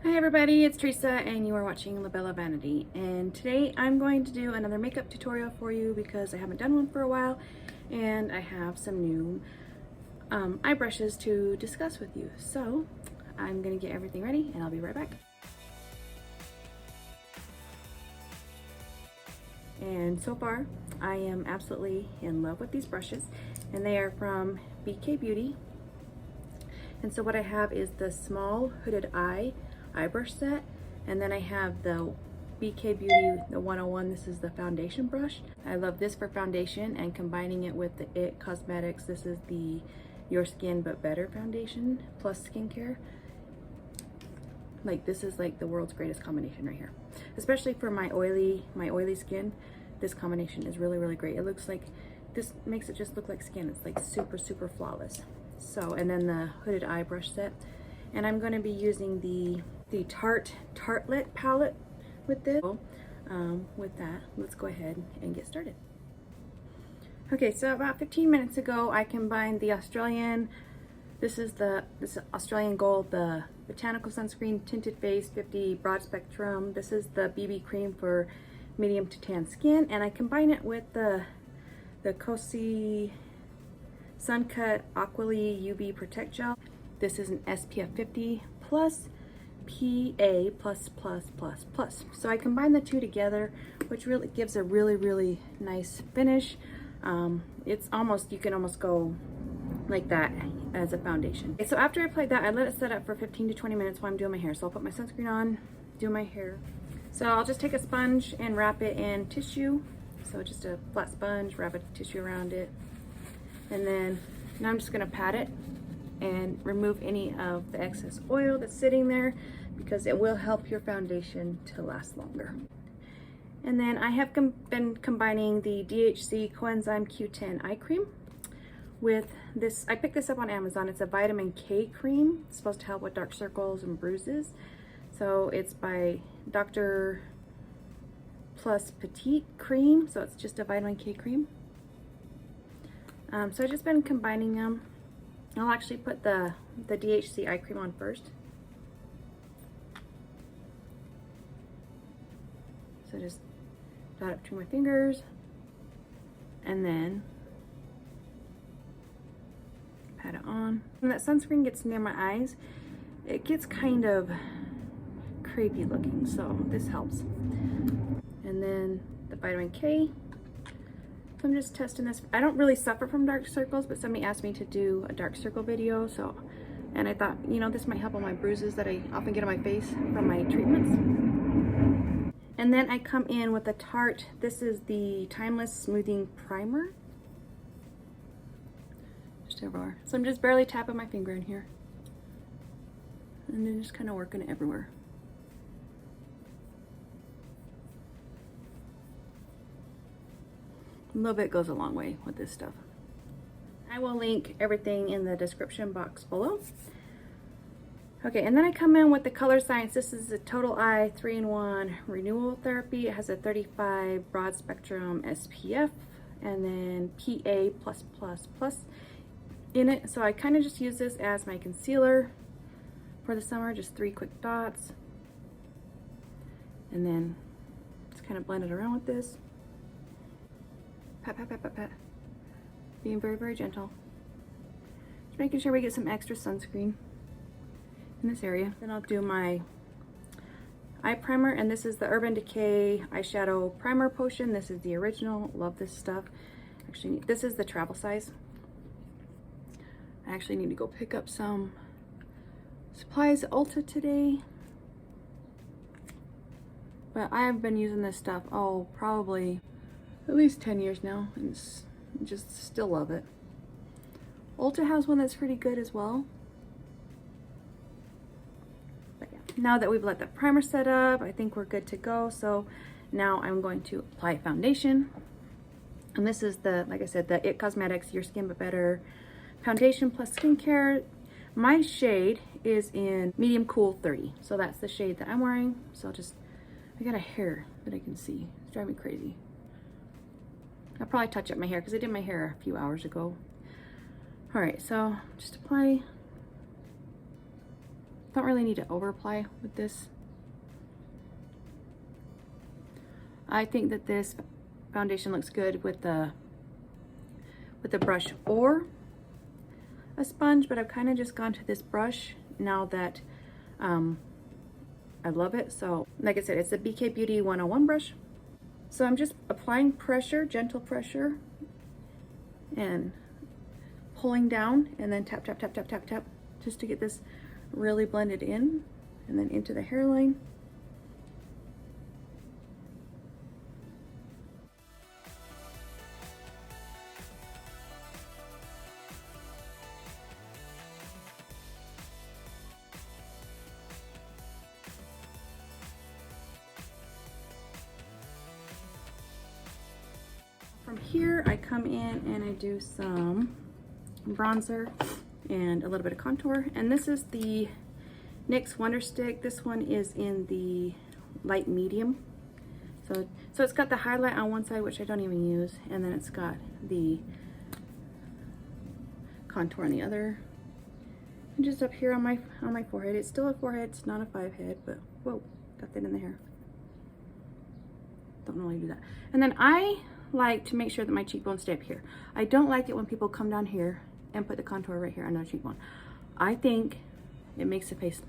Hi everybody, it's Teresa and you are watching La Bella Vanity, and today I'm going to do another makeup tutorial for you because I haven't done one for a while and I have some new eye brushes to discuss with you. So I'm gonna get everything ready and I'll be right back. And so far I am absolutely in love with these brushes, and they are from BK Beauty. And so what I have is the small hooded eye brush set, and then I have the BK Beauty, the 101. This is the foundation brush. I love this for foundation, and combining it with the It Cosmetics, this is the Your Skin But Better foundation plus skincare. Like, this is like the world's greatest combination right here, especially for my oily skin. This combination is really great. It looks like, this makes it just look like skin. It's like super flawless. So, and then the hooded eye brush set, and I'm going to be using the Tartelette palette with this. With that, let's go ahead and get started. Okay, so about 15 minutes ago I combined the Australian, this is Australian Gold, the Botanical Sunscreen Tinted Face 50 Broad Spectrum. This is the BB cream for medium to tan skin, and I combine it with the Cosi Sun Cut Aqualy UV Protect Gel. This is an SPF 50 plus PA plus. So I combine the two together, which really gives a really nice finish. It's almost, you can almost go like that as a foundation. Okay, so after I applied that, I let it set up for 15 to 20 minutes while I'm doing my hair. So I'll put my sunscreen on, do my hair. So I'll just take a sponge and wrap it in tissue. So just a flat sponge, wrap a tissue around it. And then now I'm just gonna pat it and remove any of the excess oil that's sitting there, because it will help your foundation to last longer. And then I have been combining the DHC Coenzyme Q10 eye cream with this. I picked this up on Amazon. It's a vitamin K cream. It's supposed to help with dark circles and bruises. So it's by Dr. Plus Petite Cream. So it's just a vitamin K cream. So I've just been combining them. I'll actually put the DHC eye cream on first. So just dot it between my fingers, and then pat it on. When that sunscreen gets near my eyes, it gets kind of crepey looking, so this helps. And then the vitamin K. So I'm just testing this. I don't really suffer from dark circles, but somebody asked me to do a dark circle video, so, and I thought, you know, this might help on my bruises that I often get on my face from my treatments. And then I come in with the Tarte. This is the Timeless Smoothing Primer. Just everywhere. So I'm just barely tapping my finger in here, and then just kind of working it everywhere. A little bit goes a long way with this stuff. I will link everything in the description box below. Okay, and then I come in with the Color Science. This is a Total Eye 3-in-1 Renewal Therapy. It has a 35 broad spectrum SPF and then PA+++ in it. So I kind of just use this as my concealer for the summer, just 3 quick dots. And then just kind of blend it around with this. Pat. Being very gentle. Just making sure we get some extra sunscreen in this area. Then I'll do my eye primer, and this is the Urban Decay Eyeshadow Primer Potion. This is the original. Love this stuff. Actually, this is the travel size. I actually need to go pick up some supplies at Ulta today. But I have been using this stuff, oh, probably at least 10 years now, and just still love it. Ulta has one that's pretty good as well. But yeah, now that we've let the primer set up, I think we're good to go. So now I'm going to apply foundation. And this is the, like I said, the It Cosmetics Your Skin But Better Foundation plus Skincare. My shade is in Medium Cool 30. So that's the shade that I'm wearing. So I got a hair that I can see. It's driving me crazy. I'll probably touch up my hair because I did my hair a few hours ago. All right, so just apply Don't really need to over apply with this. I think that this foundation looks good with the brush or a sponge, but I've kind of just gone to this brush now that I love it. So like I said, it's a BK Beauty 101 brush. So I'm just applying pressure, gentle pressure, and pulling down, and then tap, tap, tap, tap, tap, tap, just to get this really blended in, and then into the hairline. From here, I come in and I do some bronzer and a little bit of contour. And this is the NYX Wonder Stick. This one is in the light medium. So it's got the highlight on one side, which I don't even use, and then it's got the contour on the other. And just up here on my forehead. It's still a forehead, it's not a 5 head, but whoa, got that in the hair. Don't normally do that. And then I like to make sure that my cheekbones stay up here. I don't like it when people come down here and put the contour right here on their cheekbone. I think it makes the face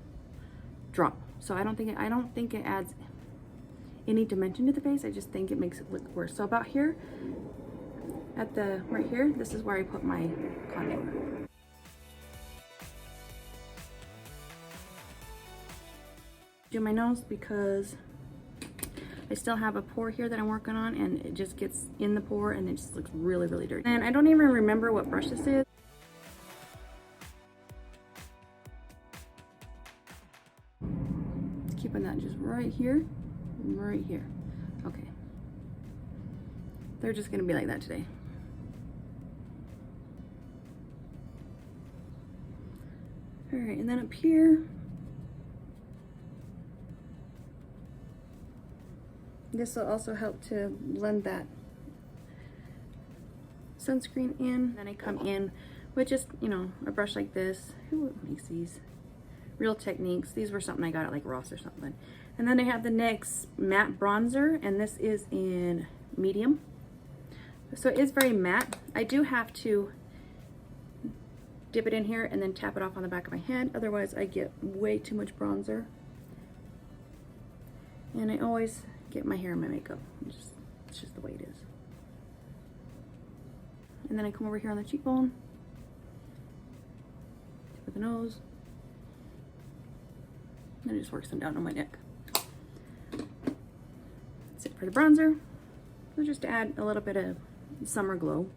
drop. So I don't think it adds any dimension to the face. I just think it makes it look worse. So about here, at the right here, this is where I put my contour. Do my nose because I still have a pore here that I'm working on, and it just gets in the pore and it just looks really, really dirty. And I don't even remember what brush this is. Keeping that just right here, right here. Okay. They're just gonna be like that today. All right, and then up here, this will also help to blend that sunscreen in. Then I come in with just, you know, a brush like this. Who makes these? Real Techniques. These were something I got at like Ross or something. And then I have the NYX matte bronzer, and this is in medium. So it is very matte. I do have to dip it in here and then tap it off on the back of my hand. Otherwise I get way too much bronzer. And I always get my hair in my makeup. It's just the way it is. And then I come over here on the cheekbone, tip of the nose, and it just works them down on my neck. That's it for the bronzer. So just to add a little bit of summer glow.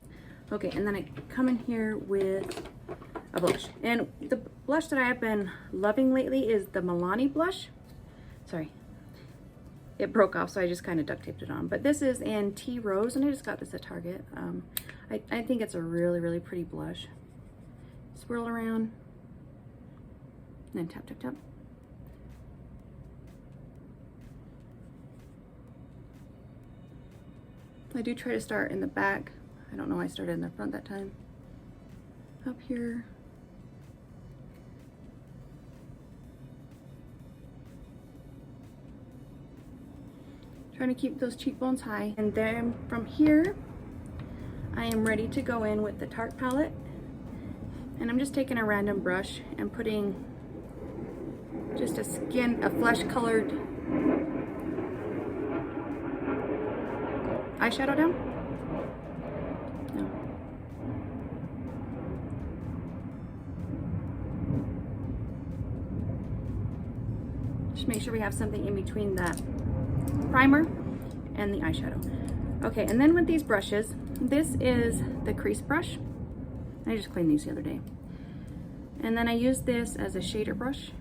Okay, and then I come in here with a blush. And the blush that I have been loving lately is the Milani blush. Sorry. It broke off, so I just kind of duct taped it on. But this is in Tea Rose, and I just got this at Target. I think it's a really, really pretty blush. Swirl around, and then tap, tap, tap. I do try to start in the back. I don't know why I started in the front that time. Up here. Trying to keep those cheekbones high. And then from here, I am ready to go in with the Tarte palette. And I'm just taking a random brush and putting just a flesh colored eyeshadow down. No. Just make sure we have something in between that primer and the eyeshadow. Okay, and then with these brushes, this is the crease brush. I just cleaned these the other day. And then I use this as a shader brush.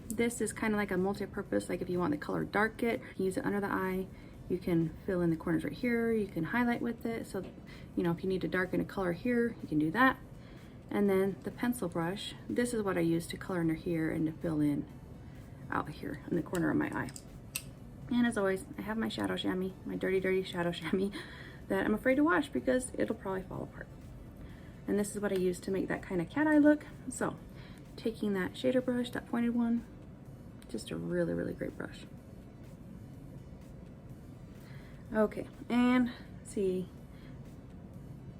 This is kind of like a multi-purpose, like if you want the color dark it, use it under the eye. You can fill in the corners right here. You can highlight with it. So, you know, if you need to darken a color here, you can do that. And then the pencil brush, this is what I use to color under here and to fill in out here in the corner of my eye. And as always, I have my shadow chamois, my dirty, dirty shadow chamois that I'm afraid to wash because it'll probably fall apart. And this is what I use to make that kind of cat eye look. So taking that shader brush, that pointed one, just a really, really great brush. Okay, and see,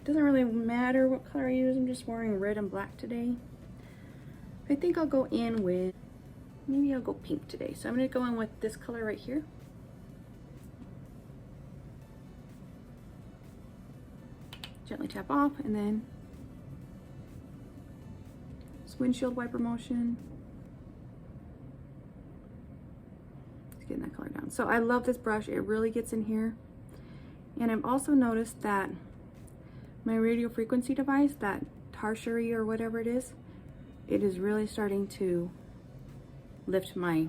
doesn't really matter what color I use. I'm just wearing red and black today. I think I'll go in with, maybe I'll go pink today. So I'm gonna go in with this color right here. Gently tap off, and then windshield wiper motion. Just getting that color down. So I love this brush. It really gets in here. And I've also noticed that my radio frequency device, that tertiary or whatever it is really starting to lift my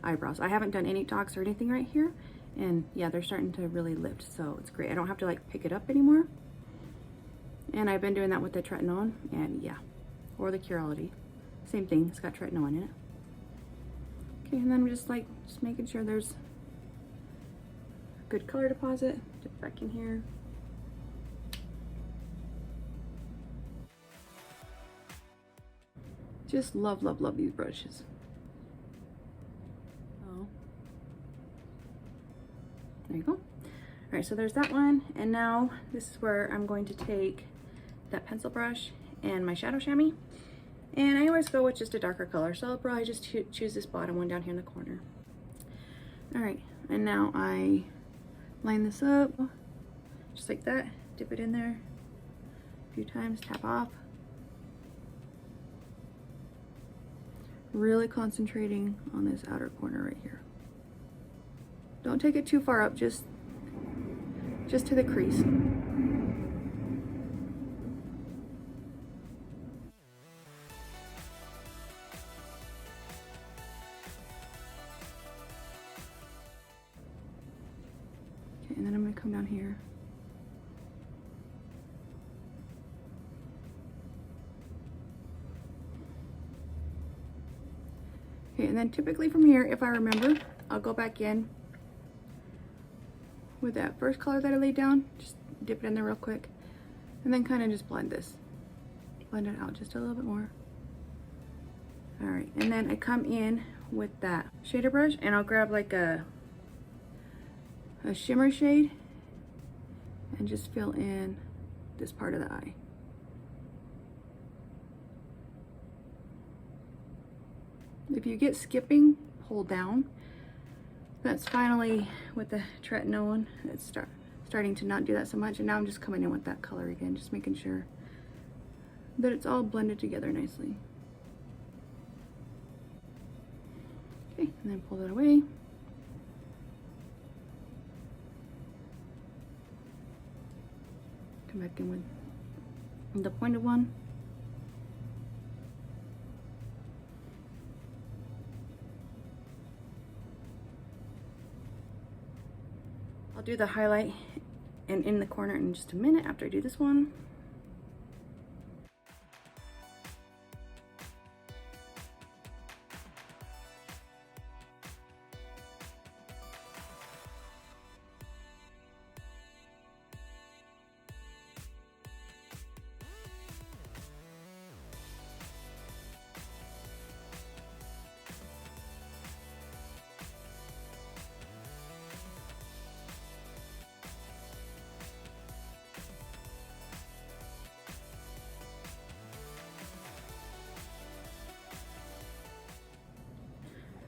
eyebrows. I haven't done any dots or anything right here, and yeah, they're starting to really lift, so it's great. I don't have to like pick it up anymore. And I've been doing that with the tretinoin, and yeah, or the Curality. Same thing, it's got tretinoin in it. Okay, and then I'm just making sure there's a good color deposit. Dip back in here. Just love, love, love these brushes. Oh, there you go. All right, so there's that one. And now this is where I'm going to take that pencil brush and my shadow chamois. And I always go with just a darker color, so I'll probably just choose this bottom one down here in the corner. All right, and now I line this up just like that, dip it in there a few times, tap off. Really concentrating on this outer corner right here. Don't take it too far up, just to the crease. And then I'm going to come down here. Okay, and then typically from here, if I remember, I'll go back in with that first color that I laid down. Just dip it in there real quick. And then kind of just blend this. Blend it out just a little bit more. All right, and then I come in with that shader brush, and I'll grab like a shimmer shade and just fill in this part of the eye. If you get skipping, pull down. That's finally with the tretinoin. It's starting to not do that so much, and now I'm just coming in with that color again, just making sure that it's all blended together nicely. Okay, and then pull that away. Come back in with the pointed one. I'll do the highlight and in the corner in just a minute after I do this one.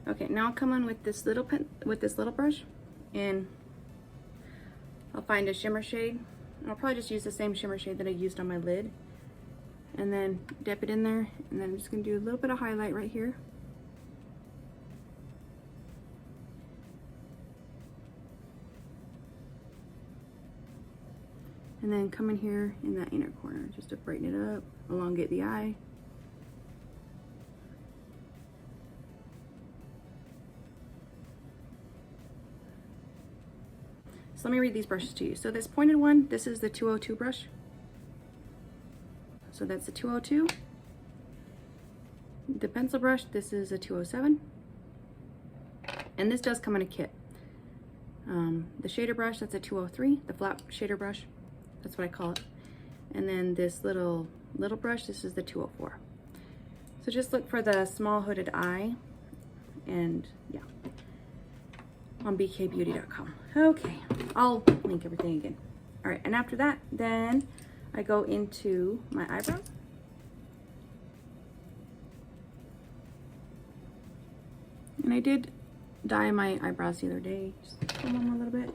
Okay, now I'll come in with this little brush, and I'll find a shimmer shade. I'll probably just use the same shimmer shade that I used on my lid, and then dip it in there, and then I'm just gonna do a little bit of highlight right here. And then come in here in that inner corner just to brighten it up, elongate the eye. So let me read these brushes to you. So this pointed one, this is the 202 brush. So that's the 202. The pencil brush, this is a 207. And this does come in a kit. The shader brush, that's a 203. The flat shader brush, that's what I call it. And then this little brush, this is the 204. So just look for the small hooded eye, and yeah, on bkbeauty.com. Okay, I'll link everything again. All right, and after that, then I go into my eyebrows. And I did dye my eyebrows the other day, just comb them a little bit.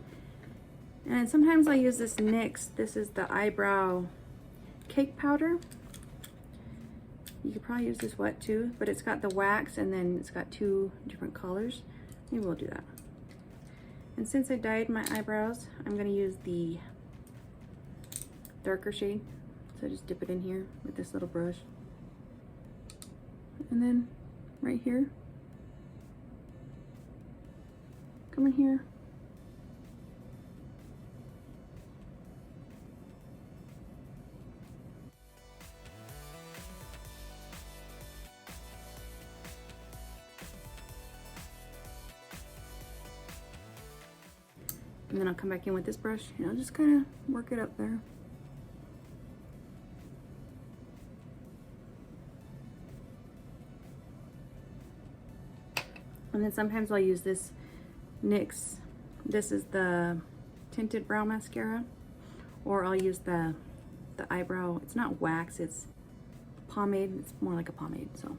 And sometimes I use this NYX. This is the eyebrow cake powder. You could probably use this wet too, but it's got the wax and then it's got 2 different colors. Maybe we'll do that. And since I dyed my eyebrows, I'm gonna use the darker shade. So I just dip it in here with this little brush. And then right here, come in here. And then I'll come back in with this brush and I'll just kind of work it up there. And then sometimes I'll use this NYX. This is the tinted brow mascara, or I'll use the eyebrow. It's not wax, it's pomade. It's more like a pomade, so.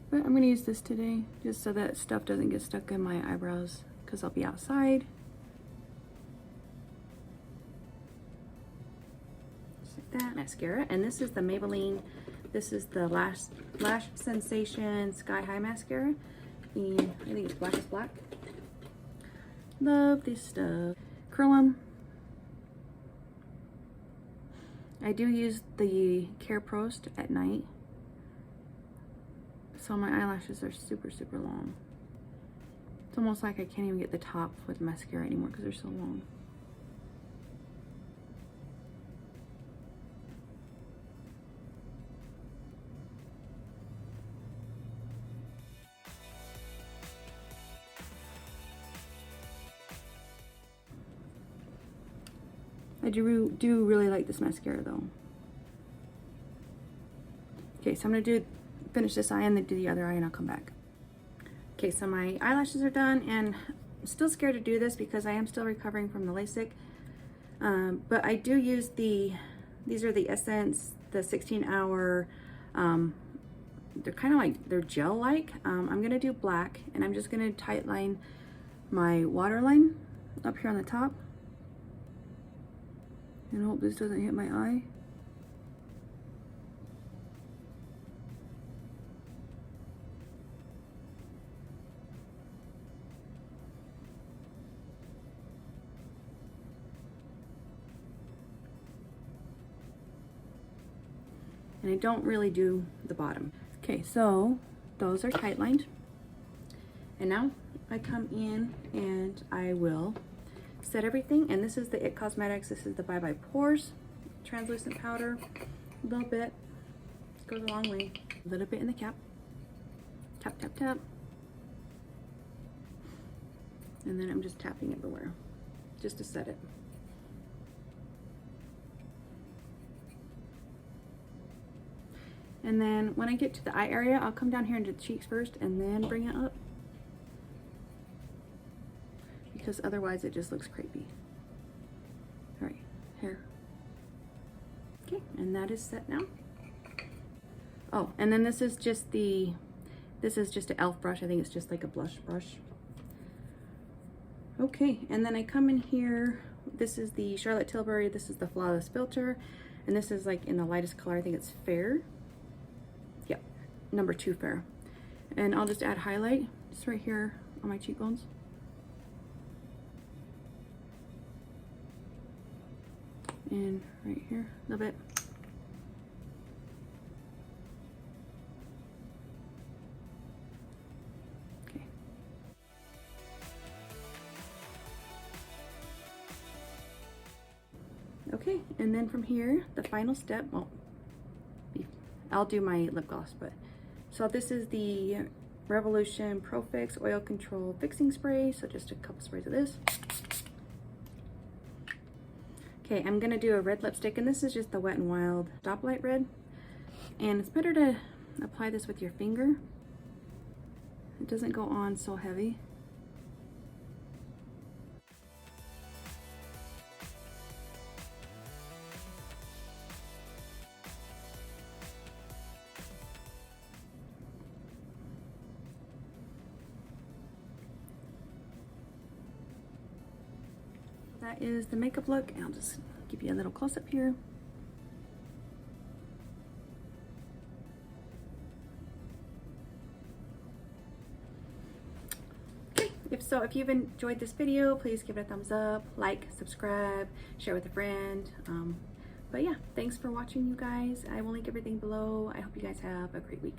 But I'm gonna use this today just so that stuff doesn't get stuck in my eyebrows because I'll be outside. Just like that. Mascara, and this is the Maybelline. This is the Lash Sensation Sky High Mascara. And I think it's Black is Black. Love this stuff. Curl 'em. I do use the Care Prost at night, so my eyelashes are super, super long. It's almost like I can't even get the top with mascara anymore because they're so long. I do really like this mascara though. Okay, so I'm gonna finish this eye and then do the other eye and I'll come back. Okay, so my eyelashes are done and I'm still scared to do this because I am still recovering from the LASIK. But I do use these are the Essence, the 16-hour, they're kind of like, they're gel-like. I'm gonna do black and I'm just gonna tight line my waterline up here on the top. And hope this doesn't hit my eye. And I don't really do the bottom. Okay, so those are tight lined. And now I come in and I will set everything. And this is the IT Cosmetics. This is the Bye Bye Pores translucent powder. A little bit, goes a long way. A little bit in the cap. Tap, tap, tap. And then I'm just tapping everywhere just to set it. And then when I get to the eye area, I'll come down here into the cheeks first and then bring it up, because otherwise it just looks creepy. All right, here. Okay, and that is set now. Oh, and then this is just an e.l.f. brush. I think it's just like a blush brush. Okay, and then I come in here. This is the Charlotte Tilbury. This is the Flawless Filter. And this is like in the lightest color. I think it's Fair. Yep, number 2 Fair. And I'll just add highlight just right here on my cheekbones. And right here, a little bit. Okay. Okay, and then from here, the final step, well, I'll do my lip gloss, but, so this is the Revolution Pro Fix Oil Control Fixing Spray, so just a couple sprays of this. Okay, I'm gonna do a red lipstick, and this is just the Wet n Wild Stoplight Red. And it's better to apply this with your finger. It doesn't go on so heavy. That is the makeup look. I'll just give you a little close up here. Okay, if you've enjoyed this video, please give it a thumbs up, like, subscribe, share with a friend. But yeah, thanks for watching, you guys. I will link everything below. I hope you guys have a great week.